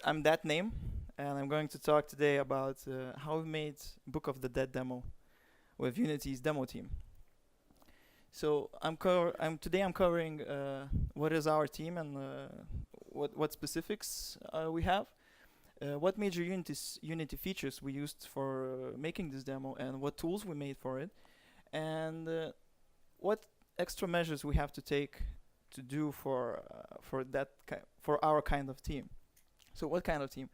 I'm that name, and I'm going to talk today about how we made Book of the Dead demo with Unity's demo team. So I'm covering what is our team and what specifics we have, what major Unity features we used for making this demo, and what tools we made for it, and what extra measures we have to take to do for our kind of team. So what kind of team?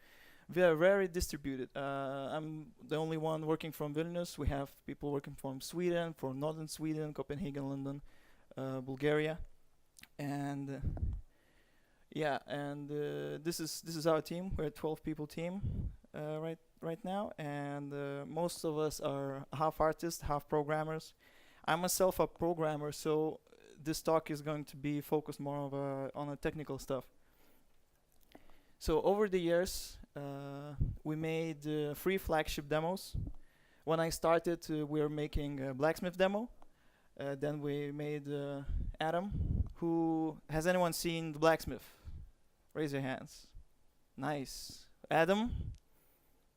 We are very distributed. I'm the only one working from Vilnius. We have people working from Sweden, from northern Sweden, Copenhagen, London, Bulgaria, and this is our team. We're a 12-people team right now, and most of us are half artists, half programmers. I'm myself a programmer, so this talk is going to be focused more on the technical stuff. So over the years, we made 3 flagship demos. When I started, we were making a blacksmith demo. Then we made Adam. Has anyone seen the blacksmith? Raise your hands. Nice. Adam?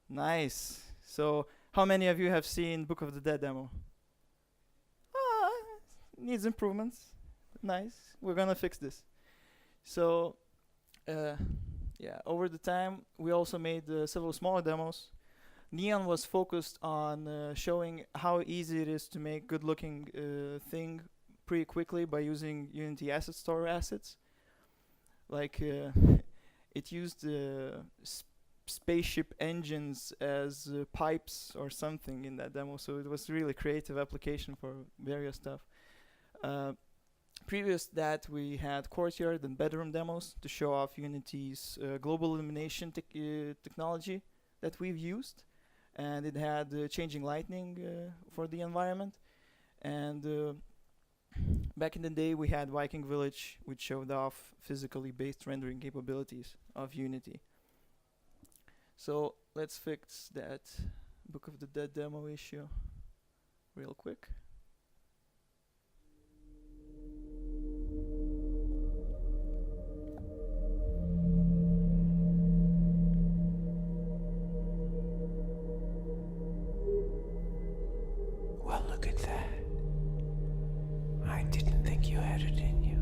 Nice. So how many of you have seen Book of the Dead demo? Needs improvements. Nice. We're gonna fix this. So over the time, we also made several smaller demos. Neon was focused on showing how easy it is to make good-looking thing pretty quickly by using Unity Asset Store assets. Like it used spaceship engines as pipes or something in that demo, so it was really creative application for various stuff. Previous to that, we had courtyard and bedroom demos to show off Unity's global illumination technology that we've used, and it had changing lighting for the environment. And back in the day, we had Viking Village, which showed off physically based rendering capabilities of Unity. So let's fix that Book of the Dead demo issue real quick. Well, look at that. I didn't think you had it in you.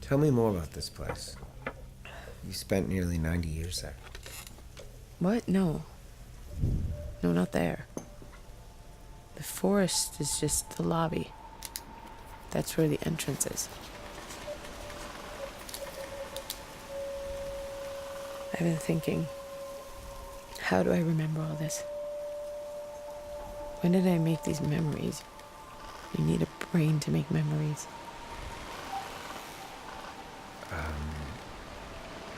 Tell me more about this place. You spent nearly 90 years there. What? No. No, not there. The forest is just the lobby. That's where the entrance is. I've been thinking, how do I remember all this? When did I make these memories? You need a brain to make memories.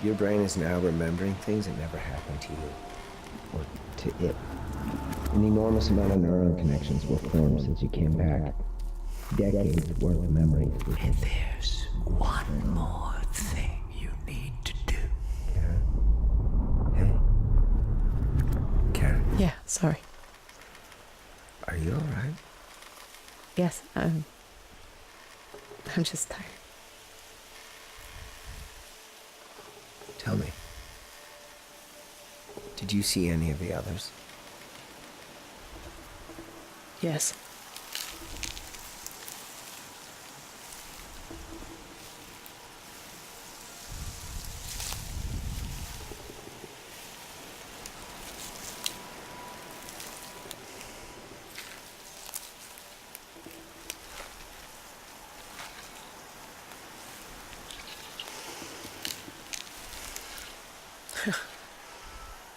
Your brain is now remembering things that never happened to you, or to it. An enormous amount of neuron connections were formed since you came back. Decades worth of memories. And there's one more thing you need to do. Karen? Hey? Karen? Yeah, sorry. Are you alright? Yes, I'm just tired. Tell me. Did you see any of the others? Yes.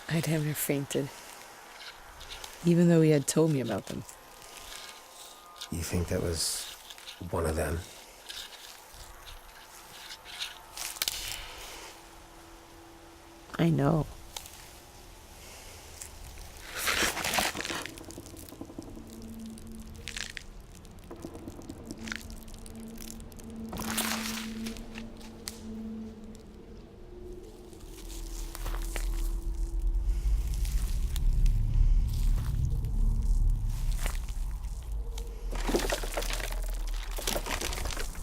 I damn near fainted. Even though he had told me about them. You think that was one of them? I know.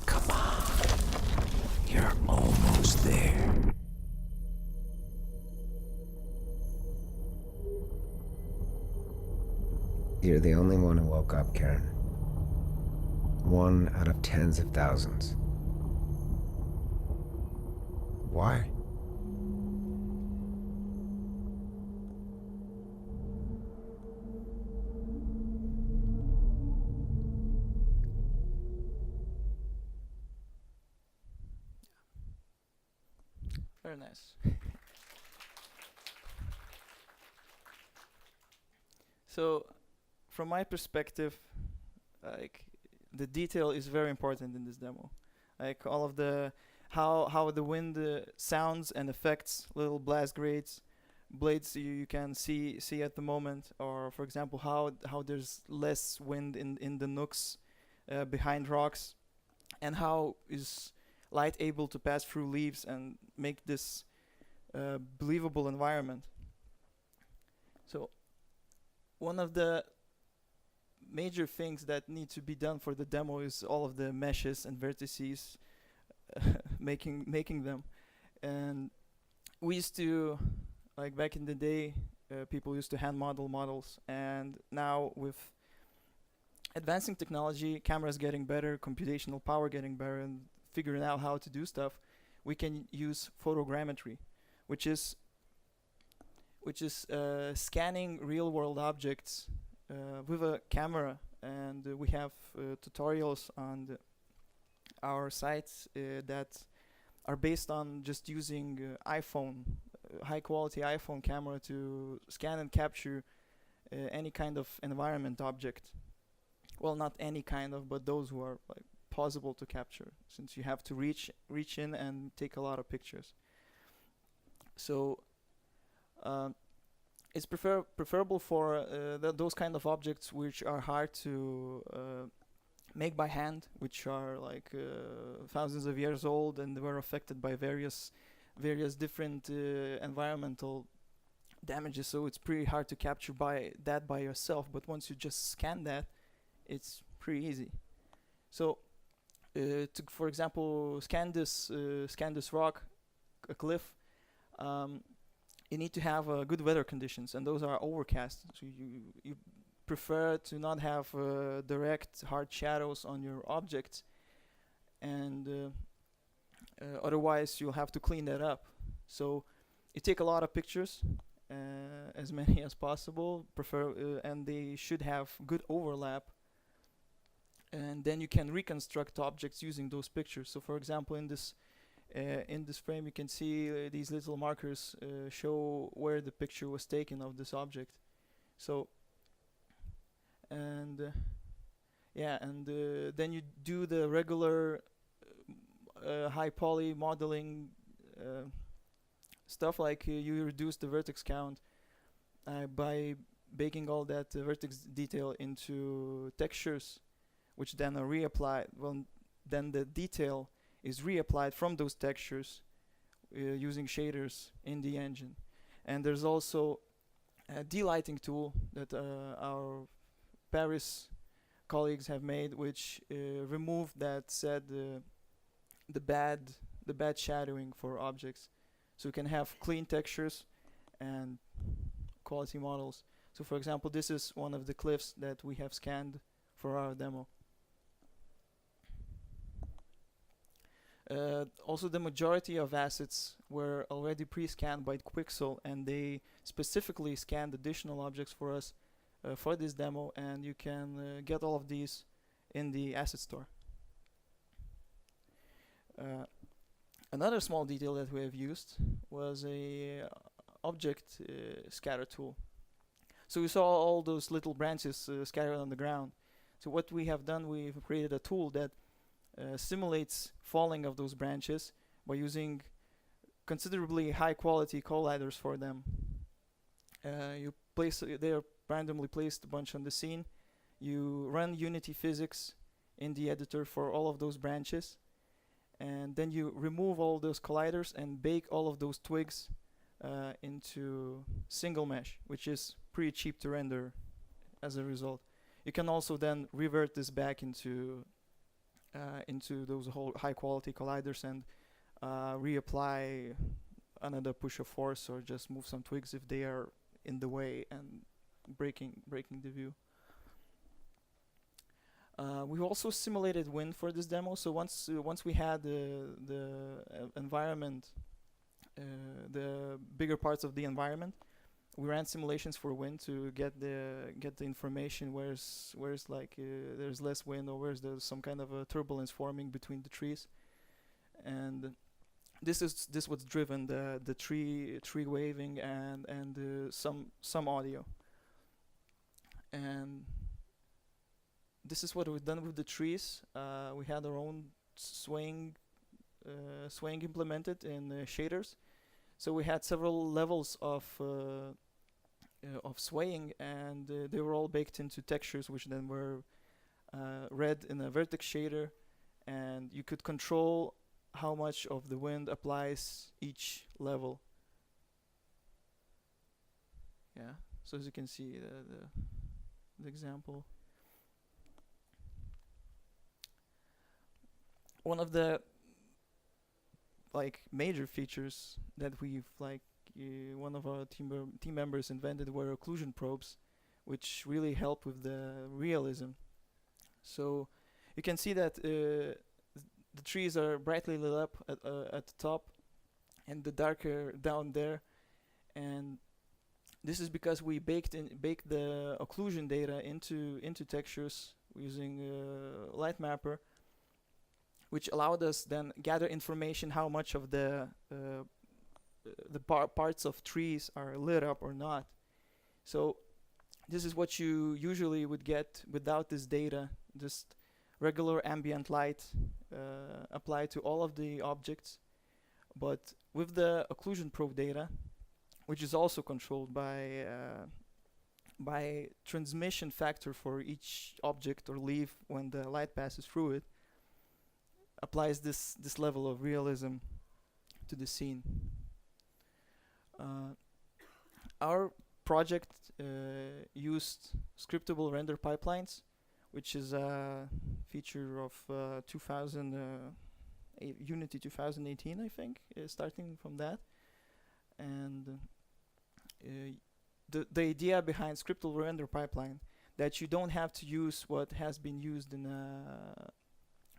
Come on. You're almost there. You're the only one who woke up, Karen. One out of tens of thousands. Why? Very nice. So, from my perspective, like the detail is very important in this demo. Like all of the how the wind sounds and affects little blast blades you can see at the moment, or for example how there's less wind in the nooks behind rocks, and how is light able to pass through leaves and make this believable environment. So one of the major things that need to be done for the demo is all of the meshes and vertices, making them. And we used to, like back in the day, people used to hand model models, and now with advancing technology, cameras getting better, computational power getting better, and figuring out how to do stuff, we can use photogrammetry, which is scanning real-world objects with a camera, and we have tutorials on our sites that are based on just using high-quality iPhone camera to scan and capture any kind of environment object. Well, not any kind of, but those who are like possible to capture, since you have to reach in and take a lot of pictures. So it's preferable for those kind of objects which are hard to make by hand, which are like thousands of years old and were affected by various different environmental damages. So it's pretty hard to capture by yourself. But once you just scan that, it's pretty easy. So to, for example, scan this rock, a cliff. You need to have good weather conditions, and those are overcast. So you prefer to not have direct hard shadows on your objects, and otherwise you'll have to clean that up. So you take a lot of pictures, as many as possible, and they should have good overlap, and then you can reconstruct objects using those pictures. So for example, in this frame you can see these little markers show where the picture was taken of this object. So and then you do the regular high poly modeling stuff, like you reduce the vertex count by baking all that vertex detail into textures, which then are reapplied. Well, then the detail is reapplied from those textures using shaders in the engine. And there's also a delighting tool that our Paris colleagues have made, which remove that said the bad shadowing for objects, so you can have clean textures and quality models. So for example, this is one of the cliffs that we have scanned for our demo. Also, the majority of assets were already pre-scanned by Quixel, and they specifically scanned additional objects for us for this demo, and you can get all of these in the asset store. Another small detail that we have used was a object scatter tool. So we saw all those little branches scattered on the ground. So what we have done, we've created a tool that simulates falling of those branches by using considerably high quality colliders for them. You place they are randomly placed a bunch on the scene. You run Unity physics in the editor for all of those branches, and then you remove all those colliders and bake all of those twigs into single mesh, which is pretty cheap to render as a result. You can also then revert this back into those whole high quality colliders and reapply another push of force, or just move some twigs if they are in the way and breaking the view. We also simulated wind for this demo. So once we had the environment, the bigger parts of the environment, we ran simulations for wind to get the information where's like there's less wind, or where's there's some kind of a turbulence forming between the trees, and this was driven the tree waving and some audio, and this is what we've done with the trees. We had our own swaying implemented in shaders, so we had several levels of swaying, and they were all baked into textures, which then were read in a vertex shader, and you could control how much of the wind applies each level. Yeah, so as you can see, the example. One of the major features that we've one of our team members invented were occlusion probes, which really help with the realism. So you can see that the trees are brightly lit up at the top, and the darker down there, and this is because we baked the occlusion data into textures using light mapper, which allowed us then gather information how much of the parts of trees are lit up or not. So this is what you usually would get without this data, just regular ambient light applied to all of the objects. But with the occlusion probe data, which is also controlled by transmission factor for each object or leaf when the light passes through it, applies this level of realism to the scene. Our project used scriptable render pipelines, which is a feature of Unity 2018, I think, starting from that. And the idea behind scriptable render pipeline, that you don't have to use what has been used in a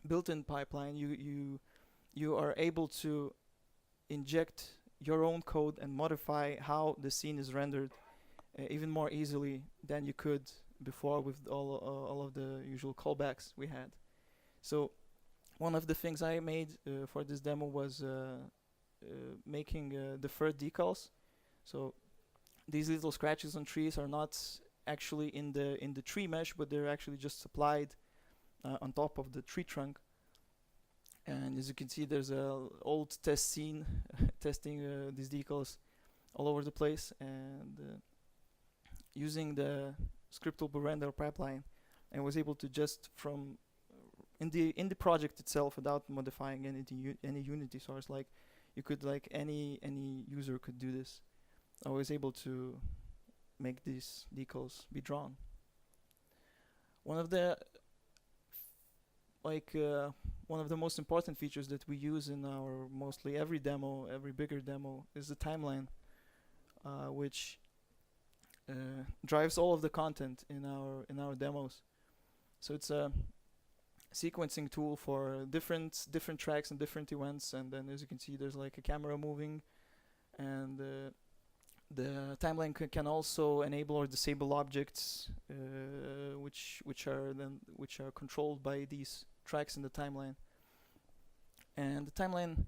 built-in pipeline. You are able to inject your own code and modify how the scene is rendered even more easily than you could before with all of the usual callbacks we had. So one of the things I made for this demo was making deferred decals. So these little scratches on trees are not actually in the tree mesh, but they're actually just applied on top of the tree trunk. And as you can see, there's a old test scene testing these decals all over the place, and using the scriptable render pipeline, I was able to just from in the project itself, without modifying any Unity source, like you could any user could do this. I was able to make these decals be drawn. One of the one of the most important features that we use in our mostly every bigger demo, is the timeline, which drives all of the content in our demos. So it's a sequencing tool for different tracks and different events, and then as you can see, there's like a camera moving, and the timeline can also enable or disable objects, which are controlled by these tracks in the timeline. And the timeline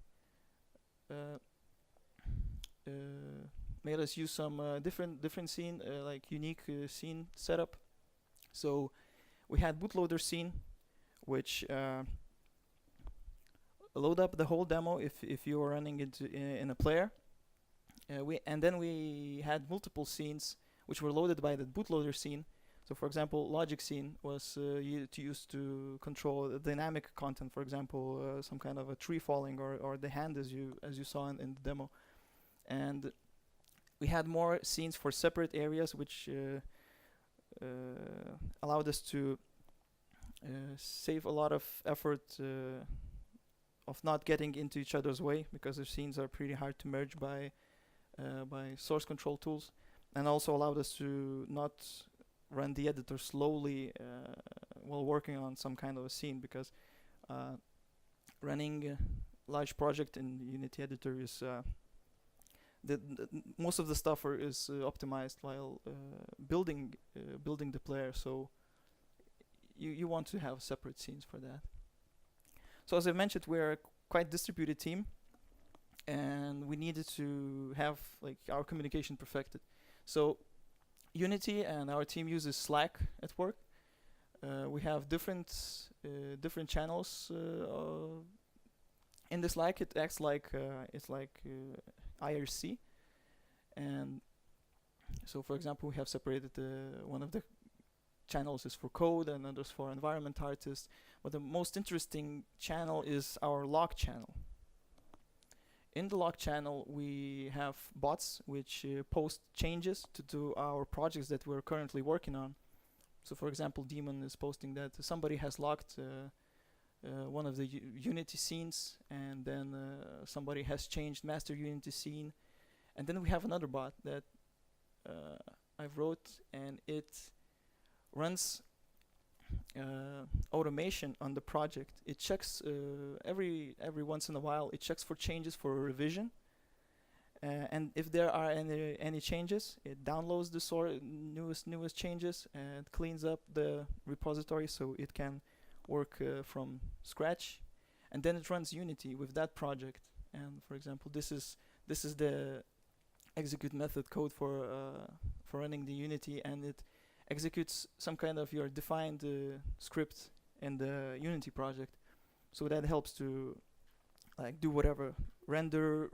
made us use some different scene, unique scene setup. So we had bootloader scene, which load up the whole demo if you are running it in a player. Then we had multiple scenes which were loaded by the bootloader scene. So, for example, logic scene was used to control the dynamic content. For example, some kind of a tree falling or the hand as you saw in the demo. And we had more scenes for separate areas, which allowed us to save a lot of effort of not getting into each other's way, because the scenes are pretty hard to merge by source control tools, and also allowed us to not run the editor slowly while working on some kind of a scene, because running a large project in the Unity editor is most of the stuff is optimized while building the player, so you want to have separate scenes for that. So as I mentioned, we're a quite distributed team, and we needed to have like our communication perfected. So Unity and our team uses Slack at work. We have different channels in the Slack. It acts like IRC, and so for example, we have separated one of the channels is for code and others for environment artists. But the most interesting channel is our log channel. In the log channel, we have bots which post changes to our projects that we're currently working on. So, for example, Demon is posting that somebody has locked one of the Unity scenes, and then somebody has changed master Unity scene. And then we have another bot that I wrote, and it runs automation on the project. It checks every once in a while. It checks for changes for revision, and if there are any changes, it downloads the newest changes and cleans up the repository so it can work from scratch. And then it runs Unity with that project. And for example, this is the execute method code for running the Unity, and it executes some kind of your defined script in the Unity project. So that helps to like do whatever, render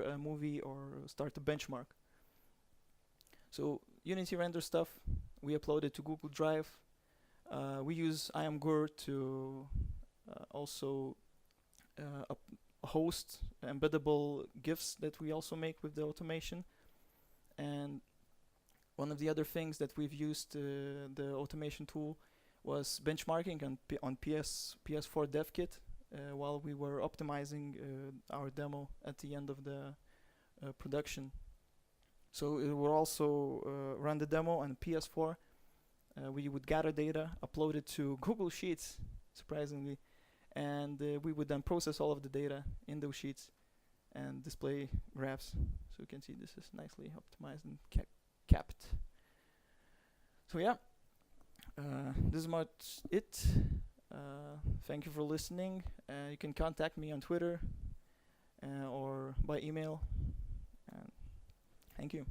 a movie or start a benchmark. So Unity render stuff, we upload it to Google Drive. We use IamGur to also host embeddable GIFs that we also make with the automation. And one of the other things that we've used the automation tool was benchmarking on PS4 dev kit while we were optimizing our demo at the end of the production. So it will also run the demo on PS4. We would gather data, upload it to Google Sheets, surprisingly, and we would then process all of the data in those sheets and display graphs. So you can see this is nicely optimized and capped. So yeah, this is much it. Thank you for listening. You can contact me on Twitter or by email. Thank you.